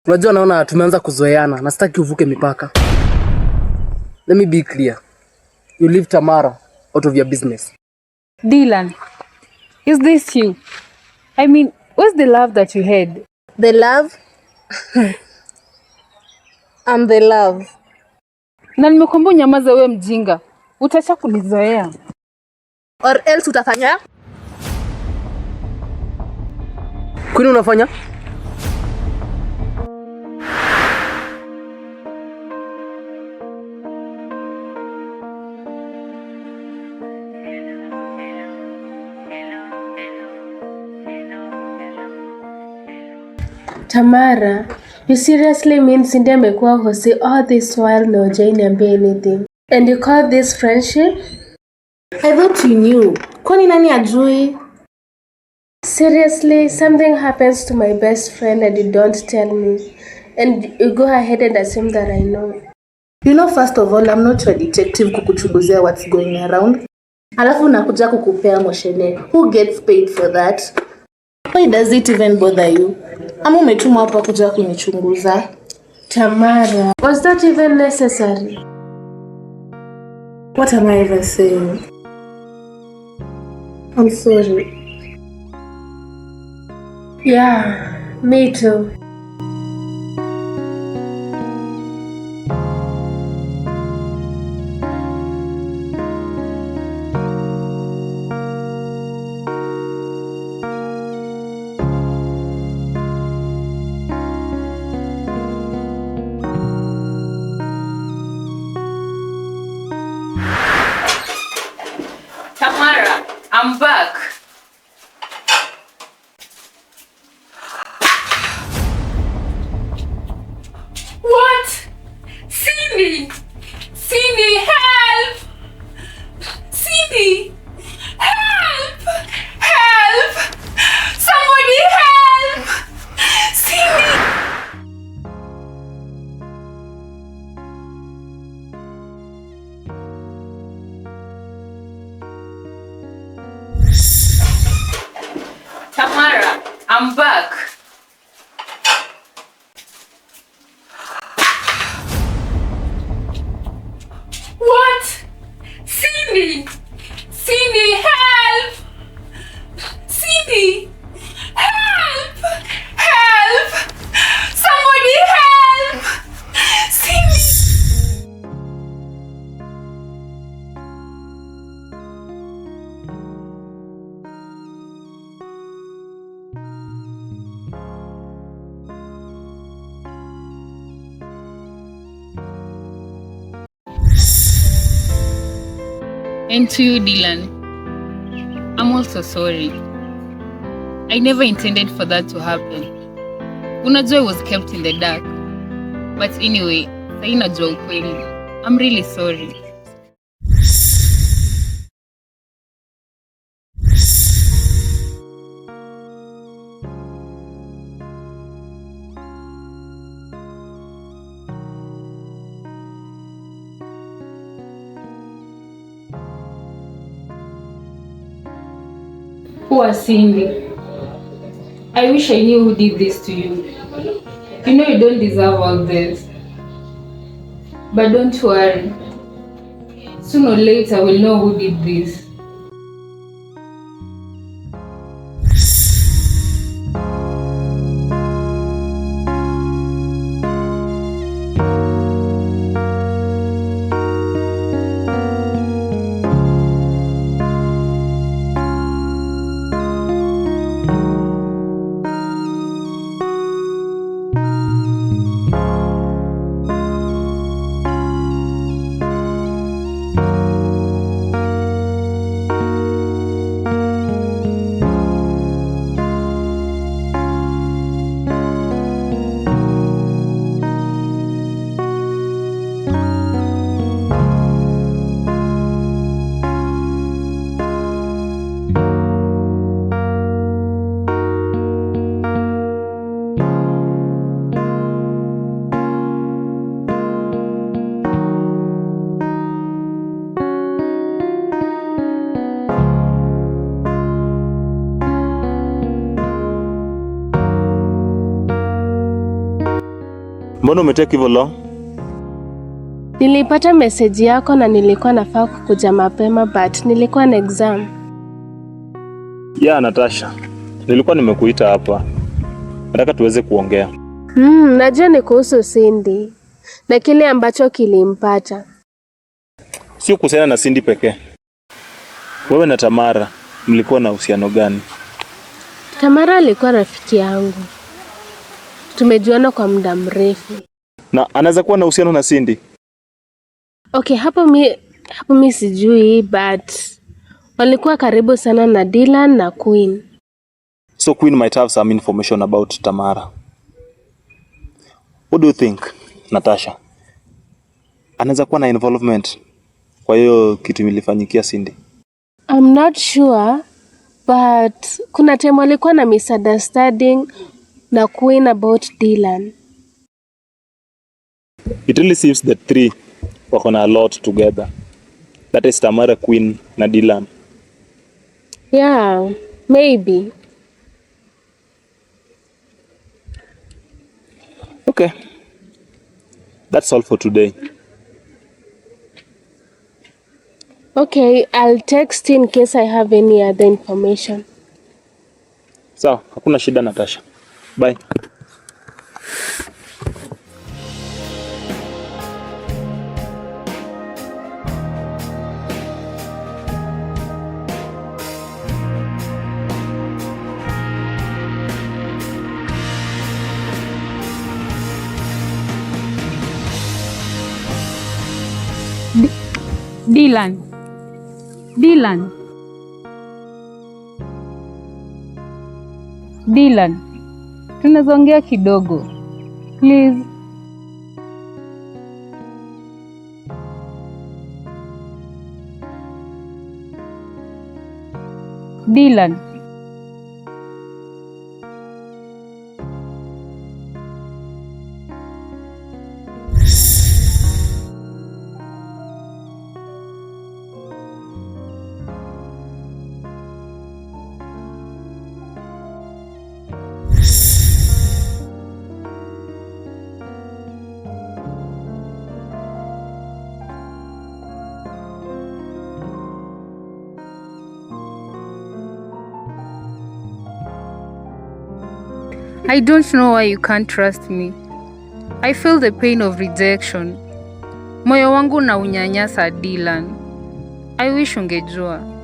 Unajua naona tumeanza kuzoeana na sitaki uvuke mipaka. Let me be clear. You leave Tamara out of your business. Dylan, is this you? I mean, where's the love that you had? The love? I'm the love. Na nimekuambia unyamaze wewe mjinga. Utaacha kunizoea. Or else utafanya? Kwani unafanya? Tamara, you seriously mean Cindy amekuwa hosi all this while na hujaniambia anything? And you call this friendship? I thought you knew. Kwani nani ajui? Seriously, something happens to my best friend and you don't tell me. And you go ahead and assume that I know. You know, first of all, I'm not your detective kukuchunguzia what's going around. Alafu nakuja kukupea moshene. Who gets paid for that? Why does it even bother you? Ama umetumwa hapa kuja kunichunguza? Tamara, was that even necessary? What am I even saying? I'm sorry. Yeah, me too. Tamara, I'm back. What? Cindy! Cindy, help! Cindy! Help! Help! Somebody help! Cindy! Tamara, I'm back. What? Cindy! Cindy, help! Cindy! Help! Help! Somebody help! Cindy! And to you, Dylan, I'm also sorry. I never intended for that to happen. Unajua I was kept in the dark. But anyway, sahi najua ukweli. I'm really sorry. Poor Cindy. I wish I knew who did this to you. You know you don't deserve all this. But don't worry. Sooner or later we'll know who did this. Mbona umetake hivyo long? Nilipata message yako na nilikuwa nafaa kukuja mapema but nilikuwa na exam. Yeah, Natasha. Nilikuwa nimekuita hapa. Nataka tuweze kuongea. Najua ni kuhusu Cindy na kile ambacho kilimpata. Sio kuhusiana na Cindy pekee. Wewe na Tamara mlikuwa na uhusiano gani? Tamara alikuwa rafiki yangu. Tumejuana kwa muda mrefu. Na anaweza kuwa na uhusiano na Cindy? Okay, hapo mi sijui but walikuwa karibu sana na Dylan na Queen. So Queen might have some information about Tamara. What do you think, Natasha? Anaweza kuwa na involvement kwa hiyo kitu ilifanyikia Cindy? I'm not sure but kuna time walikuwa na misunderstanding na Queen about Dylan. It really seems the three wako na a lot together. That is Tamara, Queen na Dylan. Yeah, maybe. Okay. That's all for today. Okay, I'll text in case I have any other information. Sawa, hakuna shida Natasha. Bye. Dylan, tunaweza ongea kidogo please? Dylan. I don't know why you can't trust me. I feel the pain of rejection. Moyo wangu na unyanyasa Dylan. I wish ungejua.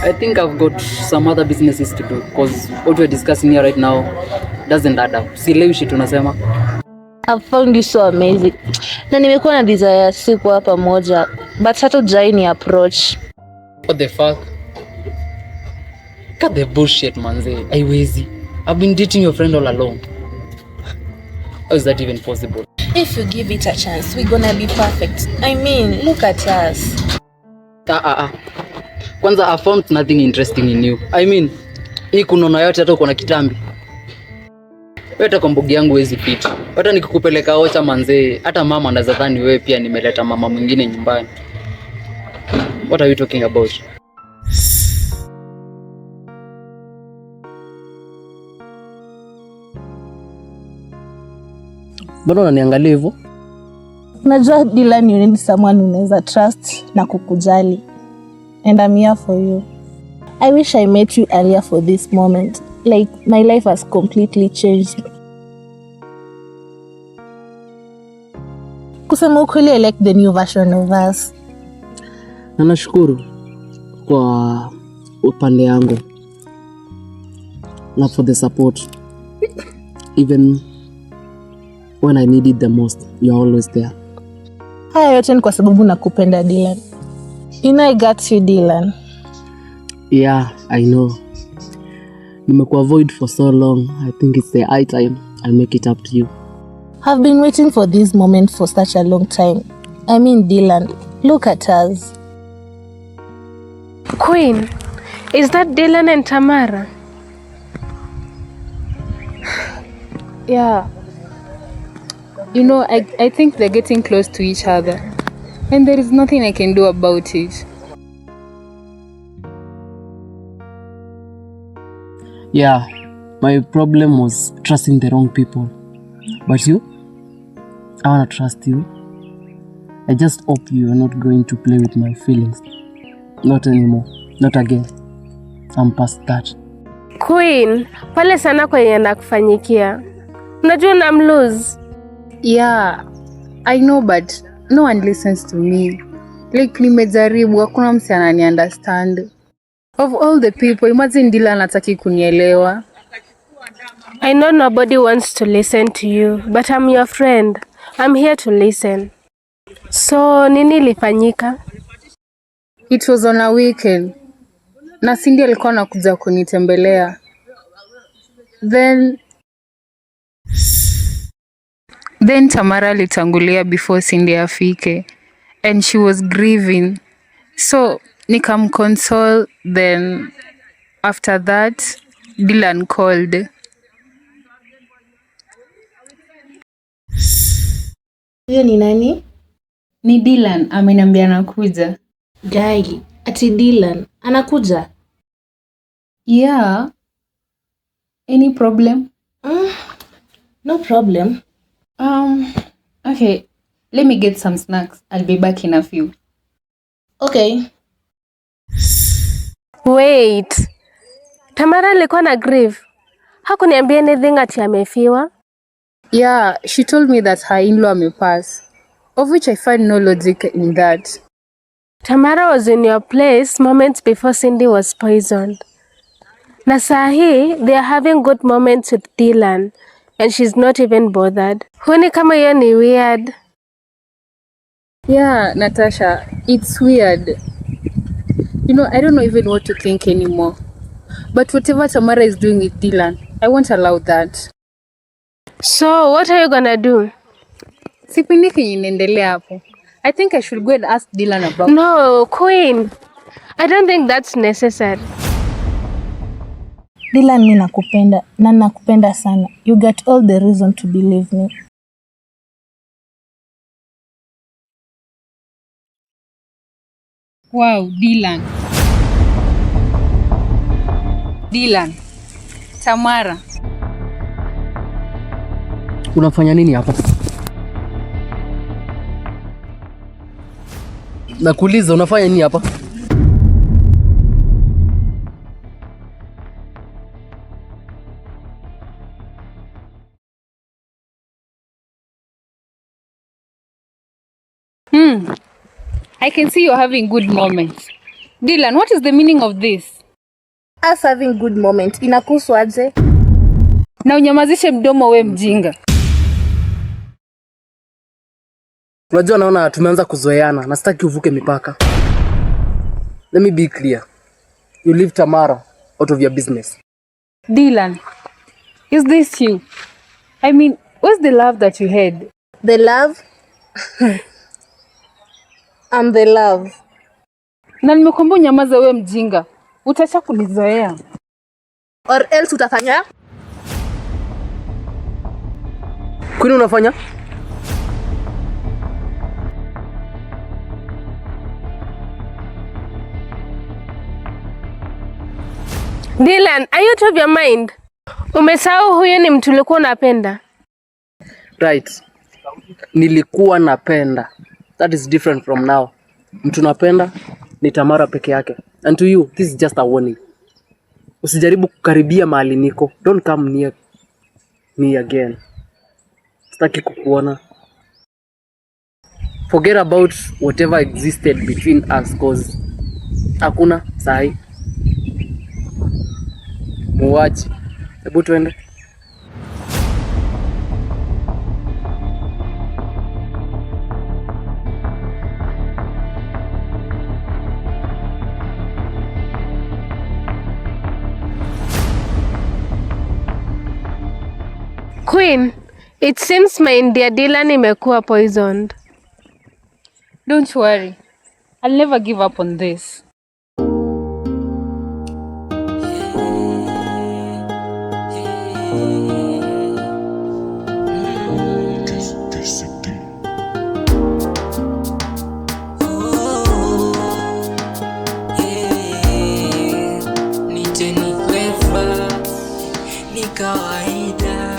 I think I've got some other businesses to do because what we're discussing here right now doesn't add up. Sielewi shit unasema. I've found you so amazing. Na nimekuwa na desire siku hapa moja, but hatujai ni approach. What the fuck? Cut the bullshit, manze. Haiwezi. I've been dating your friend all along. How is that even possible? If you give it a chance, we're gonna be perfect. I mean, look at us. Kwanza I found nothing interesting in you. I mean, hii kunono yote hata uko na kitambi. Wewe hata kwa mbogi yangu huwezi pita. Hata nikikupeleka ocha manze, hata mama anaweza dhani wewe pia nimeleta mama mwingine nyumbani. What are you talking about? Bado unaniangalia hivyo? Unajua Dylan, you need someone unaweza trust na kukujali. And I'm here for you. I wish I met you earlier for this moment. Like, my life has completely changed. Kusema ukweli, I like the new version of us. Na nashukuru kwa upande yangu na for the support. Even when I need it the most, you're always there. Haya yote ni kwa sababu nakupenda Dylan. You know I got you, Dylan. Yeah, I know. Nimekuavoid for so long. I think it's the high time I'll make it up to you. I've been waiting for this moment for such a long time. I mean, Dylan, look at us. Queen, is that Dylan and Tamara? Yeah. You know, I think they're getting close to each other. And there is nothing I can do about it. Yeah, my problem was trusting the wrong people. But you, I wanna trust you. I just hope you are not going to play with my feelings. Not anymore. Not again. I'm past that. Queen, pale sana kwa yenye nakufanyikia. Unajua namlose. Yeah, I know, but no one listens to me. Like, nimejaribu, hakuna mse anani understand. Of all the people, imagine Dylan hataki kunielewa. I know nobody wants to listen to you, but I'm your friend. I'm here to listen. So, nini ilifanyika? It was on a weekend. Na Cindy alikuwa anakuja kunitembelea. Then Tamara alitangulia before Cindy afike. And she was grieving. So, nikamconsole. Then, after that, Dylan called. Huyo ni nani? Ni Dylan, ameniambia anakuja. Guy, ati Dylan, anakuja? Yeah. Any problem? No problem. Okay. Let me get some snacks. I'll be back in a few. Okay. Wait. Tamara alikuwa na grieve. Hakuniambia anything ati amefiwa. Yeah, she told me that her in-law may pass, of which I find no logic in that. Tamara was in your place moments before Cindy was poisoned. Na saa hii, they are having good moments with Dylan, and she's not even bothered. Huoni kama hiyo ni weird? Yeah, Natasha, it's weird. You know, I don't know even what to think anymore. But whatever Tamara is doing with Dylan, I won't allow that. So, what are you gonna do? Sipendi kenye inaendelea hapo. I think I should go and ask Dylan about. No, Queen. I don't think that's necessary. Dylan, mimi nakupenda na nakupenda sana. You got all the reason to believe me. Wow, Dylan. Tamara. Unafanya nini hapa? Nakuuliza unafanya nini hapa? I can see you're having good moments. Dylan, what is the meaning of this? Us having good moment. Inakuhusu aje? Na unyamazishe mdomo we mjinga. Unajua naona tumeanza kuzoeana na sitaki uvuke mipaka. Let me be clear. You leave Tamara out of your business. Dylan, is this you? I mean, what's the love that you had? The love? I'm the love. Na nimekuambia unyamaze we mjinga. Utacha kunizoea. Or else utafanya? Kwani unafanya? Dylan, are you out of your mind? Umesahau huyo ni mtu ulikuwa unapenda. Right. Nilikuwa napenda. That is different from now. Mtu napenda ni Tamara peke yake. And to you, this is just a warning. Usijaribu kukaribia mahali niko. Don't come near me again. Sitaki kukuona. Forget about whatever existed between us cause hakuna sahi. Muache. Hebu tuende. Queen, it seems my India Dylan imekuwa poisoned. Don't worry. I'll never give up on this.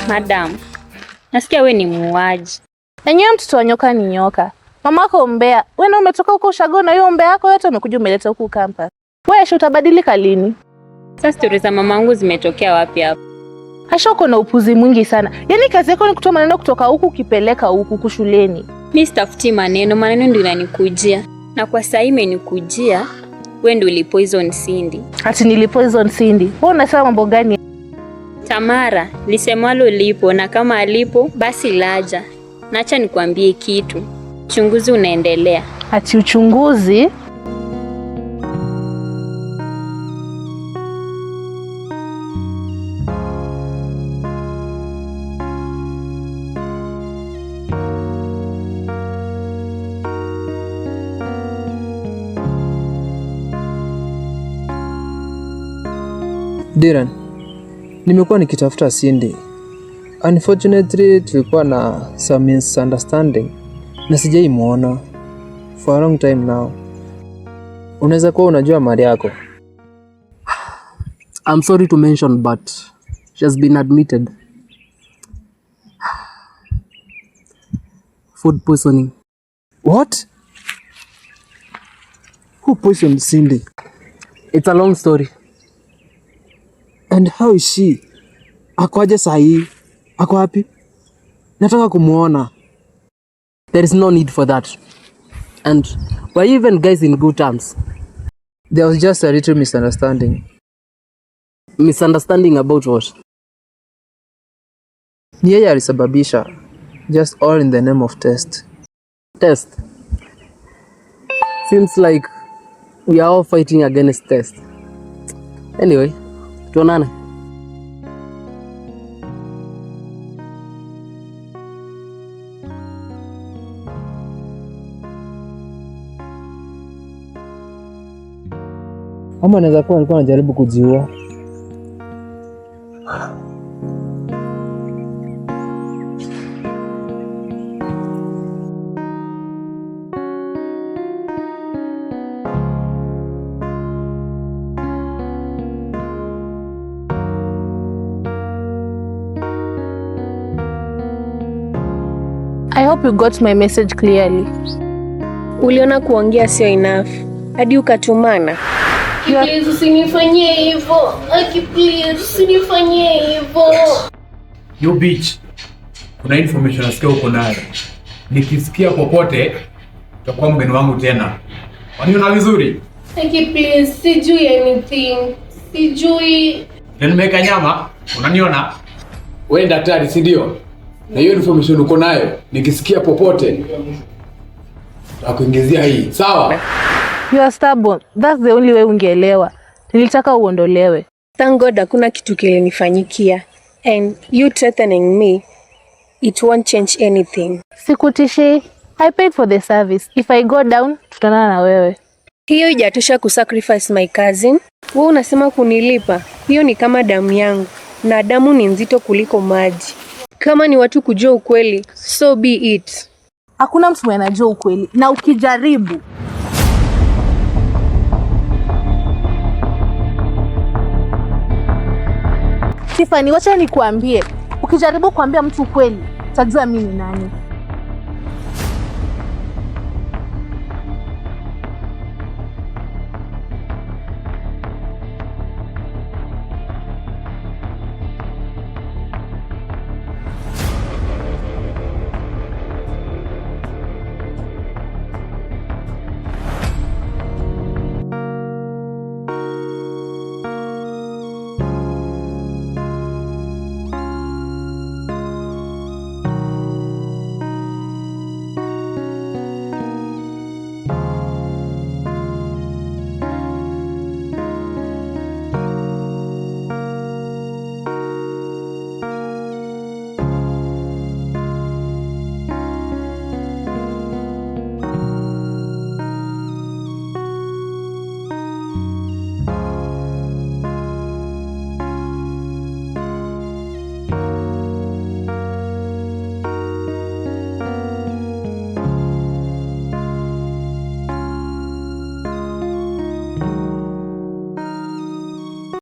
Madam, nasikia we ni muuaji. Enyewe mtoto wa nyoka ni nyoka. Mamako mbea. Wewe na umetoka huko ushago na hiyo mbea yako yote umekuja umeleta huku campus. Wewe Aisha utabadilika lini? Sasa stori za mamangu zimetokea wapi hapa? Aisha uko na upuzi mwingi sana. Yaani kazi yako ni kutoa maneno kutoka huku ukipeleka huku kushuleni. Mimi sitafuti maneno ndio inanikujia. Na kwa sasa imenikujia, wewe ndio ulipoison Cindy. Ati nilipoison Cindy. Wewe unasema mambo gani? Tamara, lisemwalo lipo na kama alipo basi laja. Naacha nikwambie kitu. Uchunguzi unaendelea. Ati uchunguzi? Dylan, nimekuwa nikitafuta Cindy. Unfortunately, tulikuwa na some misunderstanding na sijaimuona for a long time now. Unaweza kuwa unajua mali yako. I'm sorry to mention, but she has been admitted. Food poisoning. What? Who poisoned Cindy? It's a long story. And how is she? Ako aje sahi? Ako wapi? Nataka kumuona. There is no need for that. And we're even guys in good terms. There was just a little misunderstanding. Misunderstanding about what? Ni yeye alisababisha. Just all in the name of test. Test. Seems like we are all fighting against test. Anyway, tuonane. Ama anaweza kuwa alikuwa anajaribu kujiua. I hope you got my message clearly. Uliona kuongea sio enough. Hadi ukatumana. Please usinifanyie hivyo. Please usinifanyie hivyo. Yo bitch. Kuna information nasikia uko nayo. Nikisikia popote utakuwa mgeni wangu tena. Waniona vizuri? Please sijui anything. Sijui. Nimeweka nyama, unaniona? Wewe daktari, si ndio? Na hiyo information uko nayo, nikisikia popote takuingizia hii. Sawa? You are stubborn. That's the only way ungeelewa. Nilitaka uondolewe. Thank God hakuna kitu kilinifanyikia. And you threatening me, it won't change anything. Sikutishi. I paid for the service. If I go down, tutanana na wewe. Hiyo ijatosha kusacrifice my cousin. Wewe unasema kunilipa. Hiyo ni kama damu yangu. Na damu ni nzito kuliko maji. Kama ni watu kujua ukweli, so be it. Hakuna mtu mwenye anajua ukweli. Na ukijaribu Tiffany, wacha nikuambie. Ukijaribu kuambia mtu ukweli, utajua mimi ni nani.